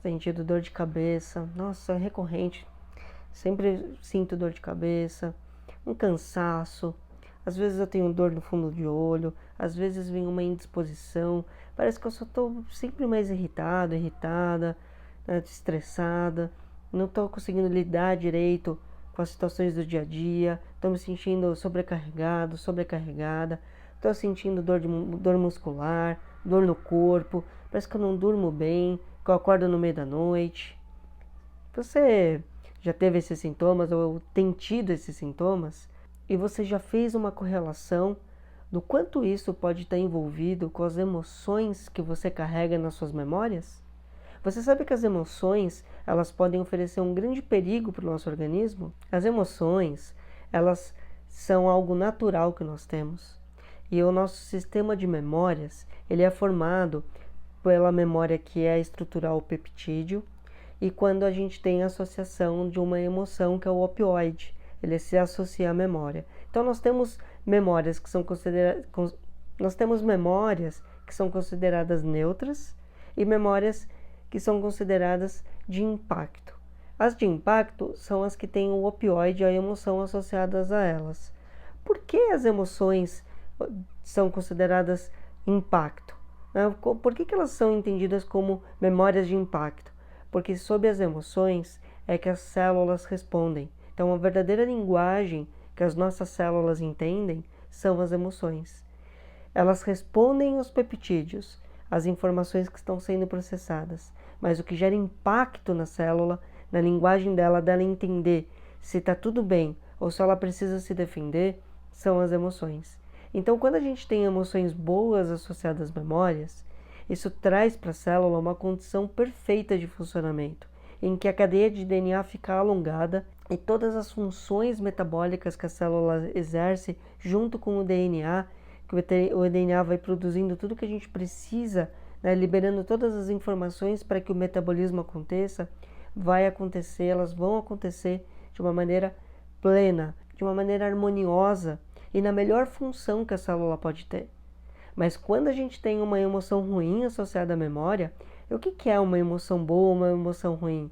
Tem tido dor de cabeça, nossa, é recorrente. Sempre sinto dor de cabeça, um cansaço. Às vezes eu tenho dor no fundo de olho, às vezes vem uma indisposição. Parece que eu só estou sempre mais irritado, irritada, né, estressada. Não estou conseguindo lidar direito com as situações do dia a dia. Estou me sentindo sobrecarregado, sobrecarregada. Estou sentindo dor muscular, dor no corpo. Parece que eu não durmo bem, que eu acordo no meio da noite. Você já teve esses sintomas ou tem tido esses sintomas? E você já fez uma correlação do quanto isso pode estar envolvido com as emoções que você carrega nas suas memórias? Você sabe que as emoções, elas podem oferecer um grande perigo para o nosso organismo? As emoções, elas são algo natural que nós temos. E o nosso sistema de memórias, ele é formado pela memória que é estrutural peptídeo, e quando a gente tem a associação de uma emoção que é o opioide, ele se associa à memória. Então nós temos memórias que são consideradas neutras e memórias que são consideradas de impacto. As de impacto são as que têm o opioide e a emoção associadas a elas. Por que as emoções são consideradas impacto? Por que elas são entendidas como memórias de impacto? Porque sob as emoções é que as células respondem. Então, a verdadeira linguagem que as nossas células entendem são as emoções. Elas respondem aos peptídeos, às informações que estão sendo processadas, mas o que gera impacto na célula, na linguagem dela entender se está tudo bem ou se ela precisa se defender, são as emoções. Então, quando a gente tem emoções boas associadas às memórias, isso traz para a célula uma condição perfeita de funcionamento, em que a cadeia de DNA fica alongada e todas as funções metabólicas que a célula exerce junto com o DNA, que o DNA vai produzindo tudo que a gente precisa, né, liberando todas as informações para que o metabolismo aconteça, vai acontecer, elas vão acontecer de uma maneira plena, de uma maneira harmoniosa e na melhor função que a célula pode ter. Mas quando a gente tem uma emoção ruim associada à memória, o que é uma emoção boa ou uma emoção ruim?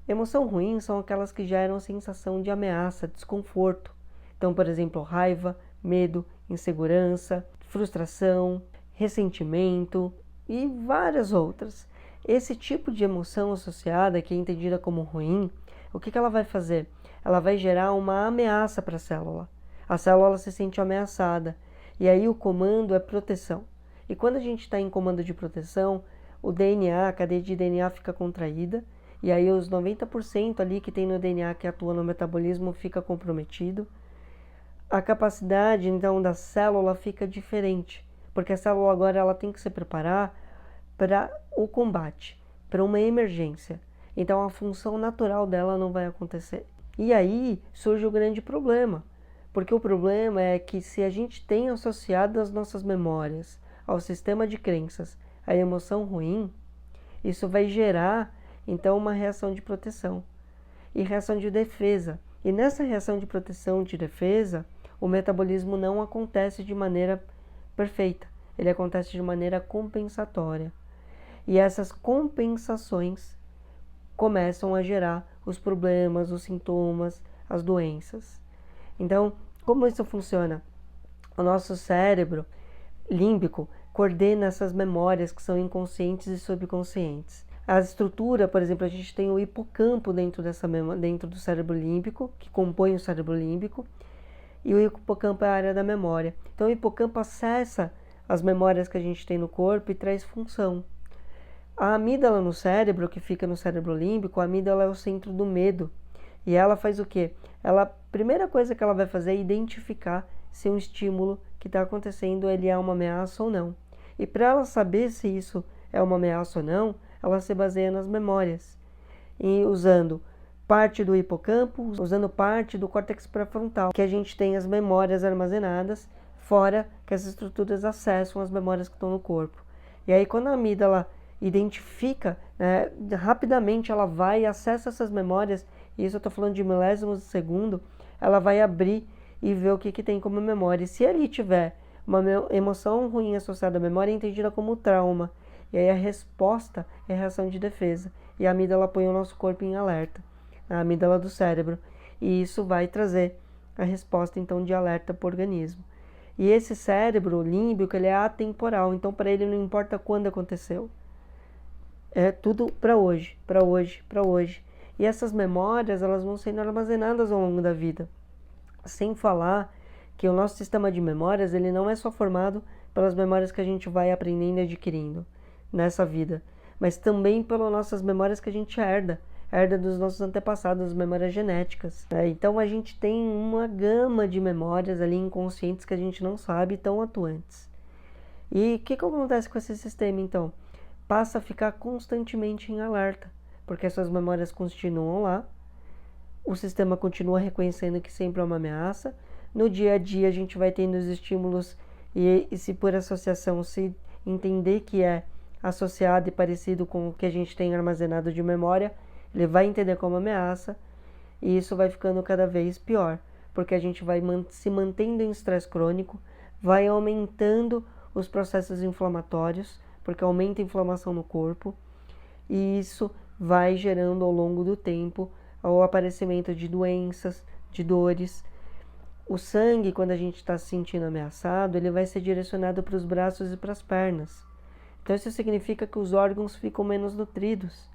Emoção ruim são aquelas que geram sensação de ameaça, desconforto. Então, por exemplo, raiva, medo, insegurança, frustração, ressentimento e várias outras. Esse tipo de emoção associada, que é entendida como ruim, o que ela vai fazer? Ela vai gerar uma ameaça para a célula. A célula se sente ameaçada. E aí o comando é proteção. E quando a gente está em comando de proteção, o DNA, a cadeia de DNA fica contraída, e aí os 90% ali que tem no DNA que atua no metabolismo fica comprometido. A capacidade, então, da célula fica diferente, porque a célula agora ela tem que se preparar para o combate, para uma emergência. Então a função natural dela não vai acontecer. E aí surge o grande problema. Porque o problema é que se a gente tem associado as nossas memórias ao sistema de crenças a emoção ruim, isso vai gerar, então, uma reação de proteção e reação de defesa. E nessa reação de proteção, de defesa, o metabolismo não acontece de maneira perfeita, ele acontece de maneira compensatória. E essas compensações começam a gerar os problemas, os sintomas, as doenças. Então, como isso funciona? O nosso cérebro límbico coordena essas memórias que são inconscientes e subconscientes. A estrutura, por exemplo, a gente tem o hipocampo dentro do cérebro límbico, que compõe o cérebro límbico, e o hipocampo é a área da memória. Então, o hipocampo acessa as memórias que a gente tem no corpo e traz função. A amígdala no cérebro, que fica no cérebro límbico, a amígdala é o centro do medo. E ela faz o quê? A primeira coisa que ela vai fazer é identificar se um estímulo que está acontecendo ele é uma ameaça ou não. E para ela saber se isso é uma ameaça ou não, ela se baseia nas memórias. E usando parte do hipocampo, usando parte do córtex pré-frontal, que a gente tem as memórias armazenadas, fora que as estruturas acessam as memórias que estão no corpo. E aí quando a amígdala identifica, né, rapidamente ela vai e acessa essas memórias, e isso eu estou falando de milésimos de segundo, ela vai abrir e ver o que tem como memória. E se ali tiver uma emoção ruim associada à memória, é entendida como trauma. E aí a resposta é a reação de defesa. E a amígdala põe o nosso corpo em alerta, a amígdala do cérebro. E isso vai trazer a resposta, então, de alerta para o organismo. E esse cérebro límbico, ele é atemporal. Então, para ele, não importa quando aconteceu. É tudo para hoje, para hoje, para hoje. E essas memórias, elas vão sendo armazenadas ao longo da vida. Sem falar que o nosso sistema de memórias, ele não é só formado pelas memórias que a gente vai aprendendo e adquirindo nessa vida, mas também pelas nossas memórias que a gente herda dos nossos antepassados, as memórias genéticas. Então a gente tem uma gama de memórias ali inconscientes que a gente não sabe, tão atuantes. E o que acontece com esse sistema, então? Passa a ficar constantemente em alerta, porque essas memórias continuam lá, o sistema continua reconhecendo que sempre é uma ameaça. No dia a dia a gente vai tendo os estímulos e se por associação se entender que é associado e parecido com o que a gente tem armazenado de memória, ele vai entender como ameaça e isso vai ficando cada vez pior, porque a gente vai se mantendo em estresse crônico, vai aumentando os processos inflamatórios, porque aumenta a inflamação no corpo e isso vai gerando ao longo do tempo o aparecimento de doenças, de dores. O sangue, quando a gente está se sentindo ameaçado, ele vai ser direcionado para os braços e para as pernas. Então isso significa que os órgãos ficam menos nutridos.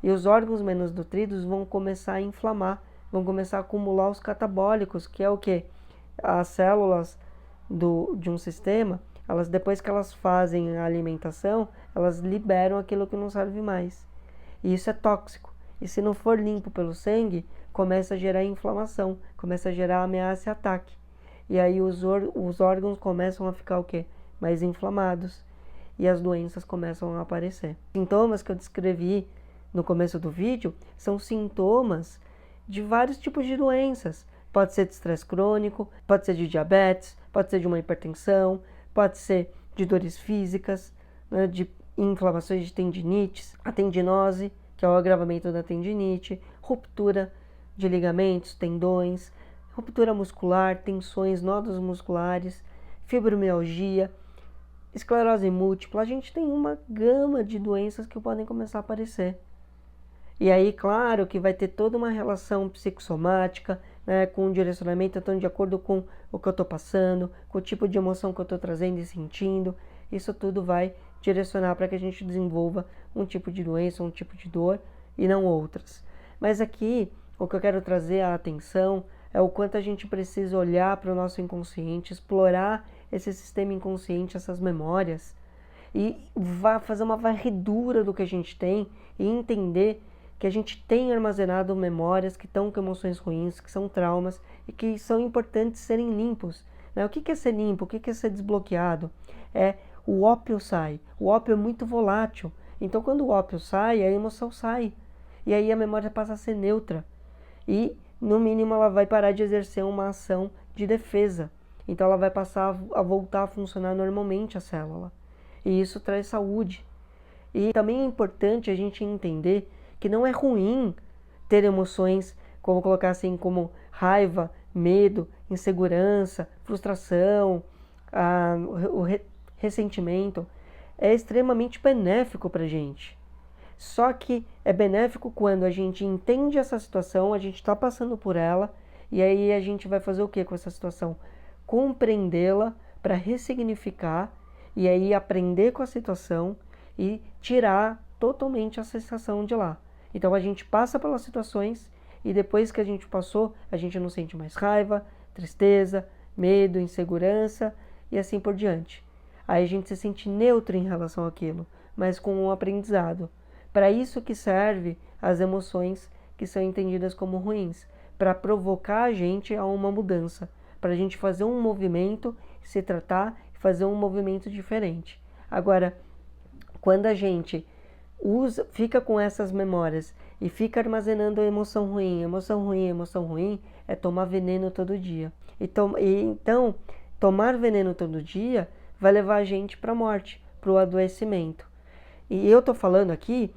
E os órgãos menos nutridos vão começar a inflamar, vão começar a acumular os catabólicos, que é o quê? As células de um sistema, elas, depois que elas fazem a alimentação, elas liberam aquilo que não serve mais. E isso é tóxico. E se não for limpo pelo sangue, começa a gerar inflamação, começa a gerar ameaça e ataque. E aí os órgãos começam a ficar o quê? Mais inflamados. E as doenças começam a aparecer. Sintomas que eu descrevi no começo do vídeo são sintomas de vários tipos de doenças. Pode ser de estresse crônico, pode ser de diabetes, pode ser de uma hipertensão, pode ser de dores físicas, né, de inflamações de tendinites, a tendinose, que é o agravamento da tendinite, ruptura de ligamentos, tendões, ruptura muscular, tensões, nódulos musculares, fibromialgia, esclerose múltipla. A gente tem uma gama de doenças que podem começar a aparecer. E aí, claro, que vai ter toda uma relação psicossomática, né, com o direcionamento, então, de acordo com o que eu estou passando, com o tipo de emoção que eu estou trazendo e sentindo. Isso tudo vai direcionar para que a gente desenvolva um tipo de doença, um tipo de dor e não outras. Mas aqui, o que eu quero trazer a atenção é o quanto a gente precisa olhar para o nosso inconsciente, explorar esse sistema inconsciente, essas memórias, e fazer uma varredura do que a gente tem e entender que a gente tem armazenado memórias que estão com emoções ruins, que são traumas e que são importantes serem limpos. Né? O que é ser limpo? O que é ser desbloqueado? O ópio sai. O ópio é muito volátil. Então, quando o ópio sai, a emoção sai. E aí a memória passa a ser neutra. E, no mínimo, ela vai parar de exercer uma ação de defesa. Então, ela vai passar a voltar a funcionar normalmente a célula. E isso traz saúde. E também é importante a gente entender que não é ruim ter emoções, como colocar assim, como raiva, medo, insegurança, frustração, ressentimento. É extremamente benéfico para a gente. Só que é benéfico quando a gente entende essa situação, a gente está passando por ela, e aí a gente vai fazer o que com essa situação? Compreendê-la para ressignificar, e aí aprender com a situação e tirar totalmente a sensação de lá. Então a gente passa pelas situações e depois que a gente passou, a gente não sente mais raiva, tristeza, medo, insegurança e assim por diante. Aí a gente se sente neutro em relação àquilo, mas com um aprendizado. Para isso que serve as emoções que são entendidas como ruins, para provocar a gente a uma mudança, para a gente fazer um movimento, se tratar e fazer um movimento diferente. Agora, quando a gente fica com essas memórias e fica armazenando emoção ruim, é tomar veneno todo dia. Então, tomar veneno todo dia vai levar a gente para a morte, para o adoecimento. E eu estou falando aqui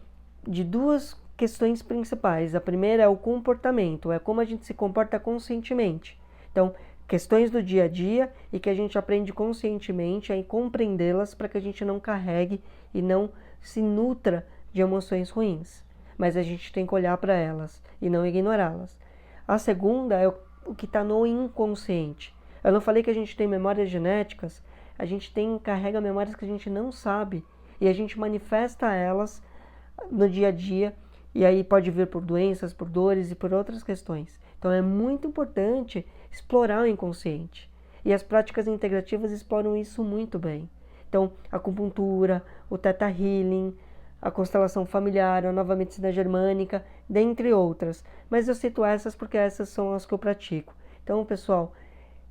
de duas questões principais. A primeira é o comportamento, é como a gente se comporta conscientemente. Então, questões do dia a dia e que a gente aprende conscientemente a compreendê-las para que a gente não carregue e não se nutra de emoções ruins. Mas a gente tem que olhar para elas e não ignorá-las. A segunda é o que está no inconsciente. Eu não falei que a gente tem memórias genéticas, a gente carrega memórias que a gente não sabe e a gente manifesta elas no dia a dia e aí pode vir por doenças, por dores e por outras questões. Então é muito importante explorar o inconsciente e as práticas integrativas exploram isso muito bem. Então, a acupuntura, o Theta Healing, a constelação familiar, a nova medicina germânica, dentre outras. Mas eu cito essas porque essas são as que eu pratico. Então, pessoal,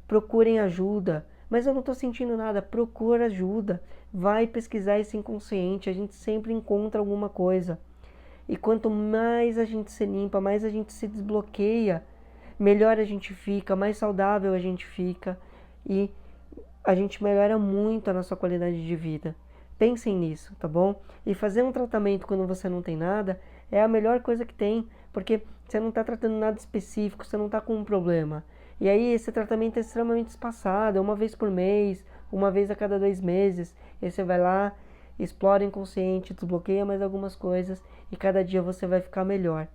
procurem ajuda. Mas eu não estou sentindo nada, procura ajuda. Vai pesquisar esse inconsciente, a gente sempre encontra alguma coisa. E quanto mais a gente se limpa, mais a gente se desbloqueia, melhor a gente fica, mais saudável a gente fica e a gente melhora muito a nossa qualidade de vida. Pensem nisso, tá bom? E fazer um tratamento quando você não tem nada é a melhor coisa que tem, porque você não está tratando nada específico, você não está com um problema. E aí esse tratamento é extremamente espaçado, é uma vez por mês, uma vez a cada 2 meses. E aí você vai lá, explora o inconsciente, desbloqueia mais algumas coisas e cada dia você vai ficar melhor.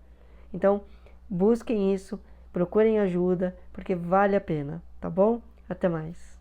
Então, busquem isso, procurem ajuda, porque vale a pena, tá bom? Até mais.